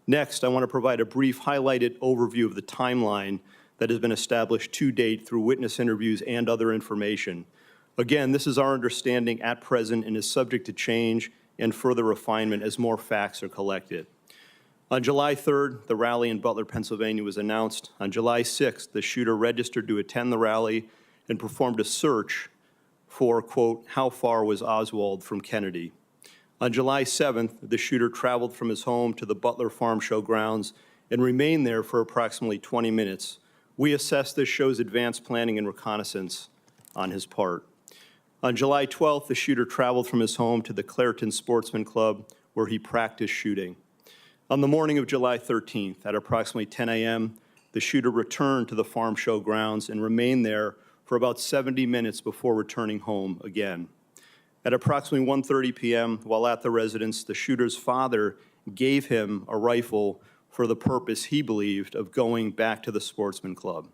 Next, I want to provide a brief highlighted overview of the timeline that has been established to date through witness interviews and other information. Again, this is our understanding at present and is subject to change and further refinement as more facts are collected. On July 3rd, the rally in Butler, Pennsylvania was announced. On July 6th, the shooter registered to attend the rally and performed a search for, quote, how far was Oswald from Kennedy? On July 7th, the shooter traveled from his home to the Butler Farm Show grounds and remained there for approximately 20 minutes. We assess this shows advanced planning and reconnaissance on his part. On July 12th, the shooter traveled from his home to the Clairton Sportsman Club, where he practiced shooting. On the morning of July 13th, at approximately 10 a.m., the shooter returned to the Farm Show grounds and remained there for about 70 minutes before returning home again. At approximately 1:30 p.m., while at the residence, the shooter's father gave him a rifle for the purpose, he believed, of going back to the Sportsman Club.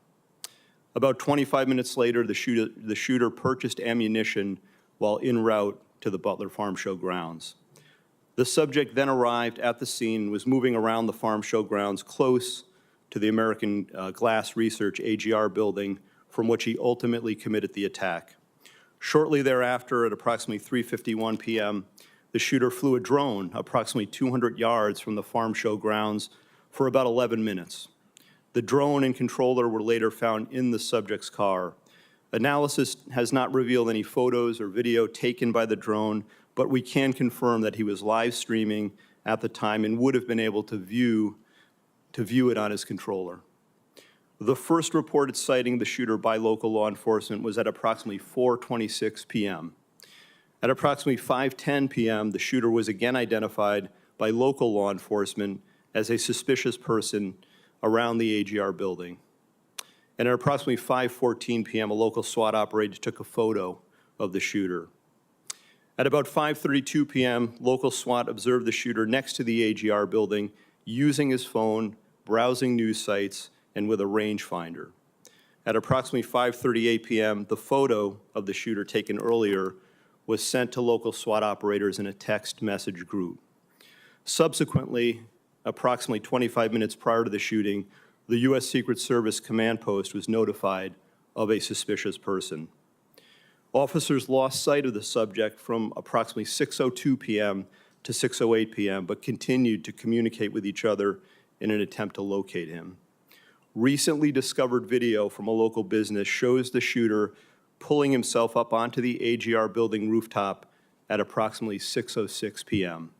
About 25 minutes later, the shooter purchased ammunition while en route to the Butler Farm Show grounds. The subject then arrived at the scene and was moving around the Farm Show grounds close to the American Glass Research AGR building, from which he ultimately committed the attack. Shortly thereafter, at approximately 3:51 p.m., the shooter flew a drone approximately 200 yards from the Farm Show grounds for about 11 minutes. The drone and controller were later found in the subject's car. Analysis has not revealed any photos or video taken by the drone, but we can confirm that he was live streaming at the time and would have been able to view it on his controller. The first reported sighting of the shooter by local law enforcement was at approximately 4:26 p.m. At approximately 5:10 p.m., the shooter was again identified by local law enforcement as a suspicious person around the AGR building. And at approximately 5:14 p.m., a local SWAT operator took a photo of the shooter. At about 5:32 p.m., local SWAT observed the shooter next to the AGR building using his phone, browsing news sites, and with a rangefinder. At approximately 5:38 p.m., the photo of the shooter taken earlier was sent to local SWAT operators in a text message group. Subsequently, approximately 25 minutes prior to the shooting, the U.S. Secret Service command post was notified of a suspicious person. Officers lost sight of the subject from approximately 6:02 p.m. to 6:08 p.m., but continued to communicate with each other in an attempt to locate him. Recently discovered video from a local business shows the shooter pulling himself up onto the AGR building rooftop at approximately 6:06 p.m.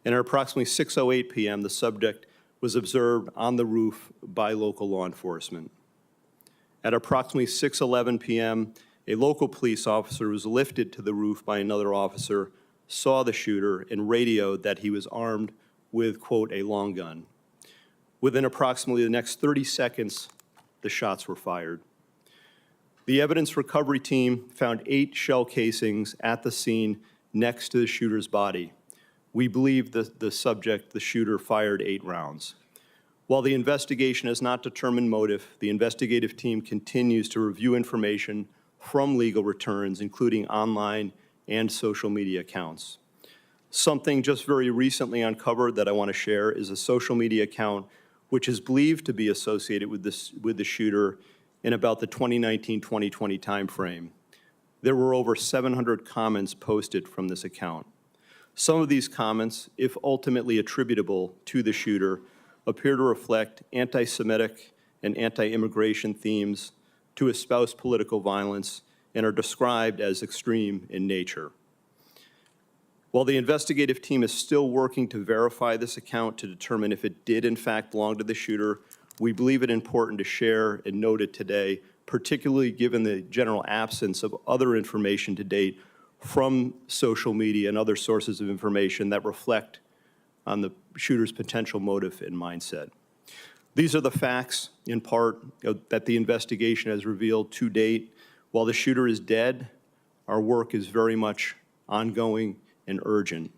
And at approximately 6:08 p.m., the subject was observed on the roof by local law enforcement. At approximately 6:11 p.m., a local police officer was lifted to the roof by another officer, saw the shooter, and radioed that he was armed with, quote, a long gun. Within approximately the next 30 seconds, the shots were fired. The evidence recovery team found 8 shell casings at the scene next to the shooter's body. We believe the subject, the shooter, fired 8 rounds. While the investigation has not determined motive, the investigative team continues to review information from legal returns, including online and social media accounts. Something just very recently uncovered that I want to share is a social media account which is believed to be associated with the shooter in about the 2019-2020 timeframe. There were over 700 comments posted from this account. Some of these comments, if ultimately attributable to the shooter, appear to reflect anti-Semitic and anti-immigration themes, to espouse political violence, and are described as extreme in nature. While the investigative team is still working to verify this account to determine if it did in fact belong to the shooter, we believe it important to share and note it today, particularly given the general absence of other information to date from social media and other sources of information that reflect on the shooter's potential motive and mindset. These are the facts, in part, that the investigation has revealed to date. While the shooter is dead, our work is very much ongoing and urgent.